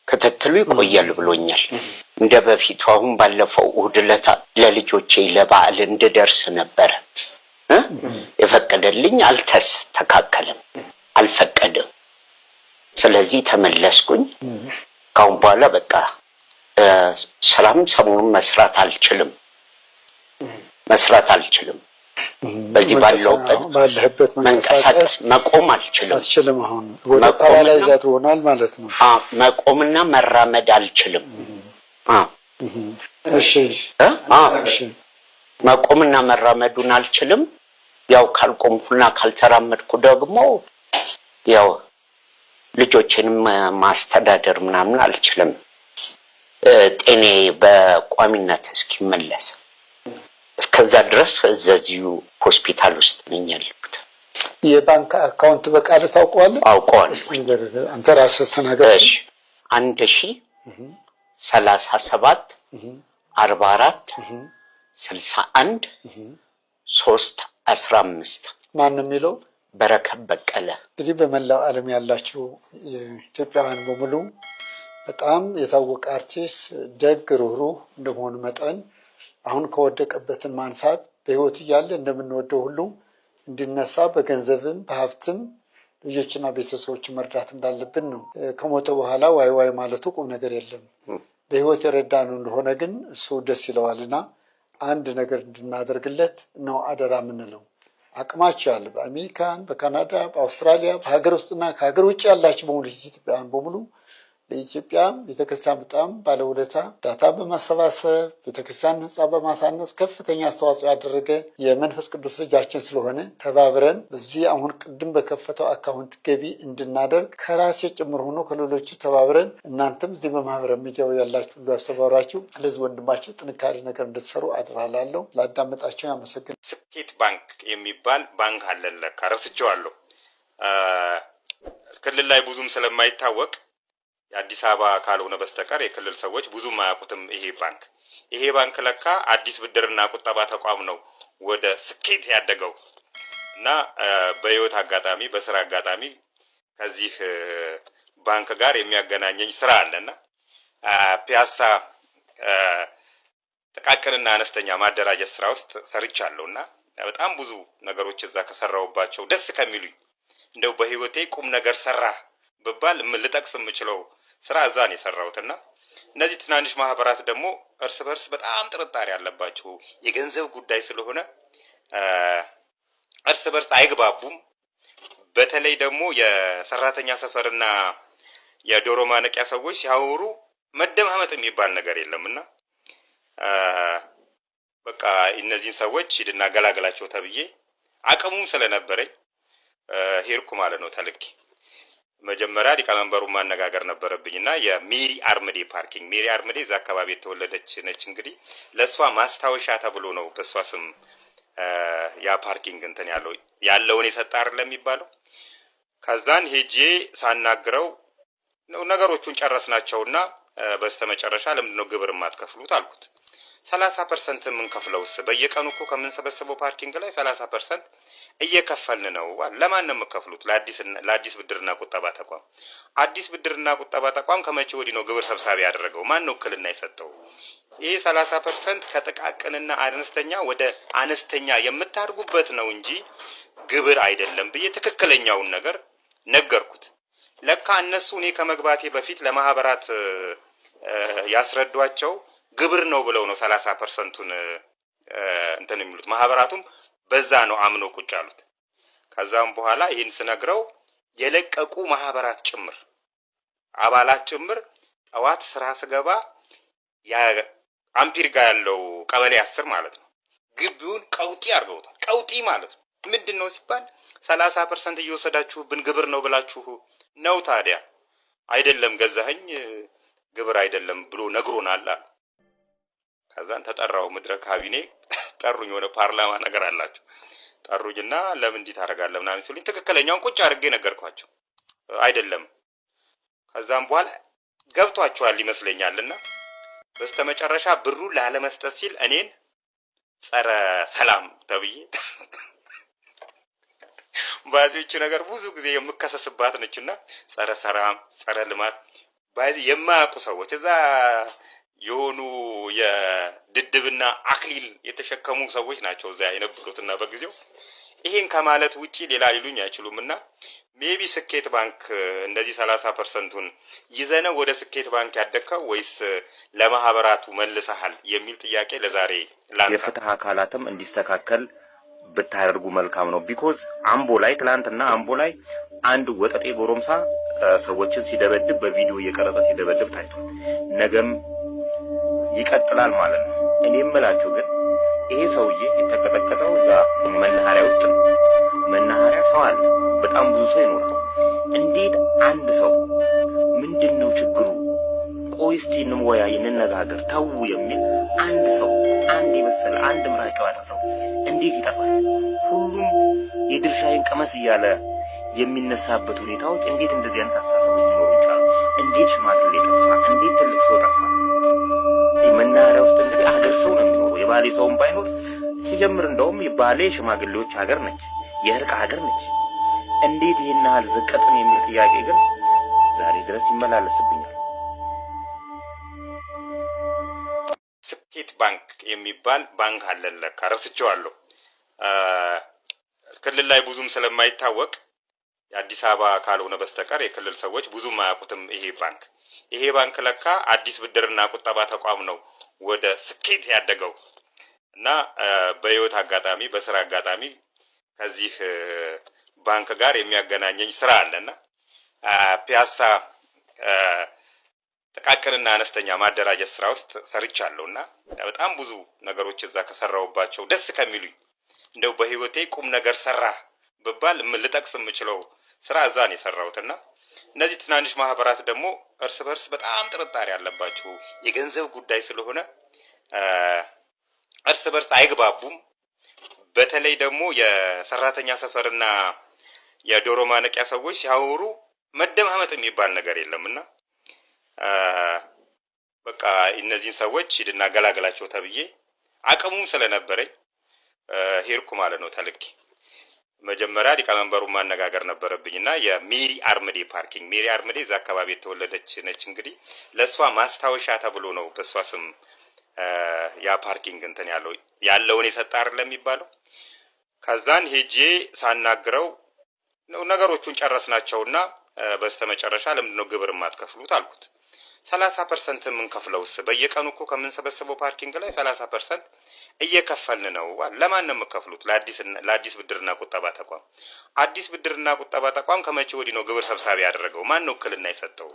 ክትትሉ ይቆያል ብሎኛል። እንደ በፊቱ አሁን ባለፈው እሑድ ዕለት ለልጆቼ ለበዓል እንድደርስ ነበር የፈቀደልኝ። አልተስተካከለም፣ አልፈቀደም። ስለዚህ ተመለስኩኝ። ካሁን በኋላ በቃ ስራም ሰሞኑን መስራት አልችልም። በዚህ ባለህበት መንቀሳቀስ መቆም አልችልም። አሁን ወደ ፓራላይዝ ሆናል ማለት ነው። መቆምና መራመድ አልችልም። መቆምና መራመዱን አልችልም። ያው ካልቆምኩና ካልተራመድኩ ደግሞ ያው ልጆችንም ማስተዳደር ምናምን አልችልም። ጤኔ በቋሚነት እስኪመለስ እስከዛ ድረስ እዚሁ ሆስፒታል ውስጥ ነኝ ያለሁት። የባንክ አካውንት በቃል ታውቀዋለህ? አውቀዋለሁ። አንተ ራስህ ተናገር። 1037 44 61 315 ማን ነው የሚለው? በረከት በቀለ። እንግዲህ በመላው ዓለም ያላችሁ ኢትዮጵያውያን በሙሉ በጣም የታወቀ አርቲስት፣ ደግ ሩህሩህ እንደመሆኑ መጠን አሁን ከወደቀበትን ማንሳት በህይወት እያለ እንደምንወደው ሁሉ እንዲነሳ በገንዘብም በሀብትም ልጆችና ቤተሰቦች መርዳት እንዳለብን ነው። ከሞተ በኋላ ዋይ ዋይ ማለቱ ቁም ነገር የለም። በህይወት የረዳነው እንደሆነ ግን እሱ ደስ ይለዋልና አንድ ነገር እንድናደርግለት ነው አደራ የምንለው። አቅማቸው ያለ በአሜሪካን፣ በካናዳ፣ በአውስትራሊያ፣ በሀገር ውስጥና ከሀገር ውጭ ያላችሁ በሙሉ ኢትዮጵያውያን በሙሉ ለኢትዮጵያ ቤተክርስቲያን በጣም ባለውለታ ዳታ በማሰባሰብ ቤተክርስቲያን ህንፃ በማሳነጽ ከፍተኛ አስተዋጽኦ ያደረገ የመንፈስ ቅዱስ ልጃችን ስለሆነ ተባብረን በዚህ አሁን ቅድም በከፈተው አካውንት ገቢ እንድናደርግ ከራሴ ጭምር ሆኖ ከሌሎቹ ተባብረን እናንተም እዚህ በማህበረ ሚዲያው ያላችሁ ሁሉ ያስተባብራችሁ ለዚህ ወንድማችን ጥንካሬ ነገር እንድትሰሩ አድራላለሁ። ላዳመጣችሁ ያመሰግናለሁ። ስኬት ባንክ የሚባል ባንክ አለን። ለካ ረስቼዋለሁ። ክልል ላይ ብዙም ስለማይታወቅ የአዲስ አበባ ካልሆነ በስተቀር የክልል ሰዎች ብዙም አያውቁትም። ይሄ ባንክ ለካ አዲስ ብድርና ቁጠባ ተቋም ነው ወደ ስኬት ያደገው እና በህይወት አጋጣሚ በስራ አጋጣሚ ከዚህ ባንክ ጋር የሚያገናኘኝ ስራ አለና ፒያሳ ጥቃቅንና አነስተኛ ማደራጀት ስራ ውስጥ ሰርቻለሁና በጣም ብዙ ነገሮች እዛ ከሰራውባቸው ደስ ከሚሉኝ እንደው በህይወቴ ቁም ነገር ሰራ በባል ልጠቅስ የምችለው ስራ እዛ ነው የሰራሁትና እነዚህ ትናንሽ ማህበራት ደግሞ እርስ በርስ በጣም ጥርጣሬ ያለባቸው የገንዘብ ጉዳይ ስለሆነ እርስ በርስ አይግባቡም። በተለይ ደግሞ የሰራተኛ ሰፈርና የዶሮ ማነቂያ ሰዎች ሲያወሩ መደማመጥ የሚባል ነገር የለምና በቃ እነዚህን ሰዎች ሂድና ገላገላቸው ተብዬ አቅሙም ስለነበረኝ ሄድኩ ማለት ነው። ተልኬ መጀመሪያ ሊቀመንበሩን ማነጋገር ነበረብኝና የሜሪ አርምዴ ፓርኪንግ ሜሪ አርምዴ እዛ አካባቢ የተወለደች ነች። እንግዲህ ለሷ ማስታወሻ ተብሎ ነው በሷ ስም ያ ፓርኪንግ እንትን ያለውን የሰጠ አይደለም የሚባለው። ከዛን ሄጄ ሳናግረው ነገሮቹን ጨረስናቸውና በስተመጨረሻ ለምንድነው ግብር የማትከፍሉት አልኩት። 30% የምንከፍለውስ በየቀኑ እኮ ከምንሰበስበው ፓርኪንግ ላይ 30% እየከፈልን ነው። ለማን ነው የምከፍሉት? ለአዲስ ብድርና ቁጠባ ተቋም። አዲስ ብድርና ቁጠባ ተቋም ከመቼ ወዲህ ነው ግብር ሰብሳቢ ያደረገው? ማን ነው ውክልና የሰጠው? ይሄ 30% ከጥቃቅንና አነስተኛ ወደ አነስተኛ የምታርጉበት ነው እንጂ ግብር አይደለም ብዬ ትክክለኛውን ነገር ነገርኩት። ለካ እነሱ እኔ ከመግባቴ በፊት ለማህበራት ያስረዷቸው ግብር ነው ብለው ነው 30%ቱን እንትን የሚሉት። ማህበራቱም በዛ ነው አምነው ቁጭ ያሉት። ከዛም በኋላ ይህን ስነግረው የለቀቁ ማህበራት ጭምር አባላት ጭምር ጠዋት ስራ ስገባ አምፒር ጋር ያለው ቀበሌ 10 ማለት ነው ግቢውን ቀውጢ አድርገውታል። ቀውጢ ማለት ነው ምንድነው ሲባል 30% እየወሰዳችሁብን ግብር ነው ብላችሁ ነው። ታዲያ አይደለም ገዛኸኝ ግብር አይደለም ብሎ ነግሮናል። ከዛን ተጠራው ምድረ ካቢኔ ጠሩኝ። ወደ ፓርላማ ነገር አላችሁ ጠሩኝና ለምን እንዲህ ታደርጋለህ ምናምን ሲሉኝ ትክክለኛውን ቁጭ አድርጌ ነገርኳቸው። አይደለም ከዛም በኋላ ገብቷቸዋል ይመስለኛልና በስተመጨረሻ ብሩ ላለመስጠት ሲል እኔን ጸረ ሰላም ተብዬ ባዚዎች ነገር ብዙ ጊዜ የምከሰስባት ነችና ጸረ ሰላም ጸረ ልማት የማያውቁ ሰዎች እዛ የሆኑ የድድብና አክሊል የተሸከሙ ሰዎች ናቸው እዛ የነበሩትና በጊዜው ይሄን ከማለት ውጪ ሌላ ሊሉኝ አይችሉምና ሜቢ ስኬት ባንክ እንደዚህ 30%ን ይዘነው ወደ ስኬት ባንክ ያደከው ወይስ ለማህበራቱ መልሰሃል የሚል ጥያቄ ለዛሬ ላንሳ። የፍትህ አካላትም እንዲስተካከል ብታደርጉ መልካም ነው። ቢኮዝ አምቦ ላይ ትላንትና አምቦ ላይ አንድ ወጠጤ ጎረምሳ ሰዎችን ሲደበድብ በቪዲዮ እየቀረጸ ሲደበድብ ታይቷል። ነገም ይቀጥላል ማለት ነው። እኔ የምላችሁ ግን ይሄ ሰውዬ የተቀጠቀጠው እዛ መናኸሪያ ውስጥ ነው። መናኸሪያ ሰው አለ፣ በጣም ብዙ ሰው ይኖራል። እንዴት አንድ ሰው ምንድነው ችግሩ? ቆይ እስቲ እንወያይ፣ እንነጋገር፣ ተው የሚል አንድ ሰው አንድ የመሰለ አንድ ምራቅ ያወጣ ሰው እንዴት ይጠፋል? ሁሉም የድርሻዬን ቀመስ እያለ የሚነሳበት ሁኔታዎች እንዴት እንደዚህ አይነት አስተሳሰቦች ሊኖሩ ይችላሉ? እንዴት ሽማግሌ ጠፋ? እንዴት ትልቅ ሰው ጠፋ? መናኸሪያ ውስጥ እንግዲህ ሀገር ሰው ነው የሚኖረው። የባሌ ሰውም ባይኖር ሲጀምር እንደውም የባሌ ሽማግሌዎች ሀገር ነች፣ የእርቅ ሀገር ነች። እንዴት ይህን ያህል ዝቀጥን የሚል ጥያቄ ግን ዛሬ ድረስ ይመላለስብኛል። ስኬት ባንክ የሚባል ባንክ አለን ለካ፣ ረስቼዋለሁ። ክልል ላይ ብዙም ስለማይታወቅ የአዲስ አበባ ካልሆነ በስተቀር የክልል ሰዎች ብዙም አያውቁትም። ይሄ ባንክ ለካ አዲስ ብድርና ቁጠባ ተቋም ነው ወደ ስኬት ያደገው እና በህይወት አጋጣሚ በስራ አጋጣሚ ከዚህ ባንክ ጋር የሚያገናኘኝ ስራ አለና ፒያሳ ጥቃቅንና አነስተኛ ማደራጀት ስራ ውስጥ ሰርቻለሁና በጣም ብዙ ነገሮች እዛ ከሰራሁባቸው ደስ ከሚሉኝ እንደው በህይወቴ ቁም ነገር ሰራ ብባል ልጠቅስ የምችለው ስራ እዛ ነው የሰራሁትና እነዚህ ትናንሽ ማህበራት ደግሞ እርስ በርስ በጣም ጥርጣሬ ያለባቸው የገንዘብ ጉዳይ ስለሆነ እርስ በርስ አይግባቡም። በተለይ ደግሞ የሰራተኛ ሰፈርና የዶሮ ማነቂያ ሰዎች ሲያወሩ መደማመጥ የሚባል ነገር የለምና በቃ እነዚህን ሰዎች ሂድና ገላገላቸው ተብዬ አቅሙም ስለነበረኝ ሄድኩ ማለት ነው ተልኬ። መጀመሪያ ሊቀመንበሩን ማነጋገር ነበረብኝና የሜሪ አርምዴ ፓርኪንግ ሜሪ አርምዴ እዛ አካባቢ የተወለደች ነች። እንግዲህ ለሷ ማስታወሻ ተብሎ ነው በሷ ስም ያ ፓርኪንግ እንትን ያለውን የሰጠ አይደለም የሚባለው። ከዛን ሄጄ ሳናግረው ነገሮቹን ጨረስናቸውና በስተመጨረሻ ለምንድነው ግብር የማትከፍሉት አልኩት። 30% የምንከፍለውስ በየቀኑ እኮ ከምንሰበስበው ፓርኪንግ ላይ 30% እየከፈልን ነው። ለማን ነው የምከፍሉት? ለአዲስ ብድርና ቁጠባ ተቋም። አዲስ ብድርና ቁጠባ ተቋም ከመቼ ወዲህ ነው ግብር ሰብሳቢ ያደረገው? ማን ነው እክልና የሰጠው?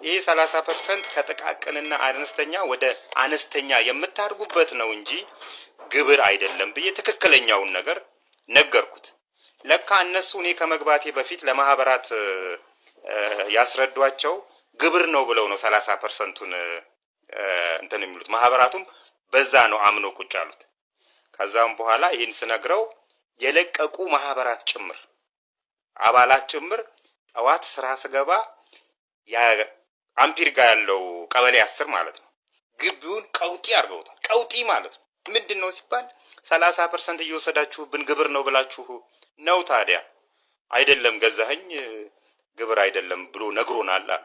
ይሄ 30% ከጥቃቅንና አነስተኛ ወደ አነስተኛ የምታርጉበት ነው እንጂ ግብር አይደለም ብዬ ትክክለኛውን ነገር ነገርኩት። ለካ እነሱ እኔ ከመግባቴ በፊት ለማህበራት ያስረዷቸው ግብር ነው ብለው ነው 30%ን እንትን የሚሉት። ማህበራቱም በዛ ነው አምነው ቁጭ ያሉት። ከዛም በኋላ ይህን ስነግረው የለቀቁ ማህበራት ጭምር አባላት ጭምር ጠዋት ስራ ስገባ አምፒር ጋር ያለው ቀበሌ 10 ማለት ነው ግቢውን ቀውጢ አድርገውታል። ቀውጢ ማለት ነው ምንድነው ሲባል 30% እየወሰዳችሁብን ግብር ነው ብላችሁ ነው። ታዲያ አይደለም ገዛኸኝ ግብር አይደለም ብሎ ነግሮናል አሉ።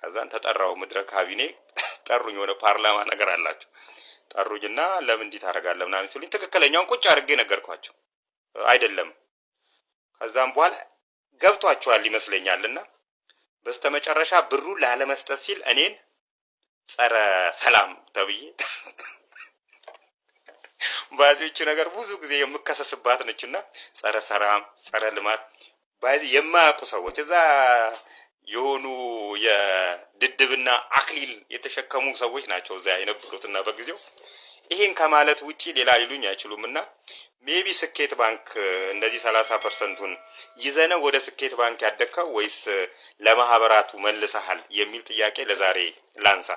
ከዛን ተጠራው ምድረ ካቢኔ ጠሩኝ። የሆነ ፓርላማ ነገር አላቸው። ጠሩኝና ለምን እንዲህ ታደርጋለህ ምናምን ሲሉኝ ትክክለኛውን ቁጭ አድርጌ ነገርኳቸው። አይደለም ከዛም በኋላ ገብቷቸዋል ይመስለኛልና በስተመጨረሻ ብሩ ላለመስጠት ሲል እኔን ጸረ ሰላም ተብዬ ባዚዎች ነገር ብዙ ጊዜ የምከሰስባት ነችና ጸረ ሰላም ጸረ ልማት ባዚ የማያውቁ ሰዎች እዛ የሆኑ የድድብና አክሊል የተሸከሙ ሰዎች ናቸው እዛ የነበሩትና በጊዜው ይሄን ከማለት ውጪ ሌላ ሊሉኝ አይችሉምና ሜቢ ስኬት ባንክ እንደዚህ 30%ን ይዘነው ወደ ስኬት ባንክ ያደከው ወይስ ለማህበራቱ መልሰሃል የሚል ጥያቄ ለዛሬ ላንሳ።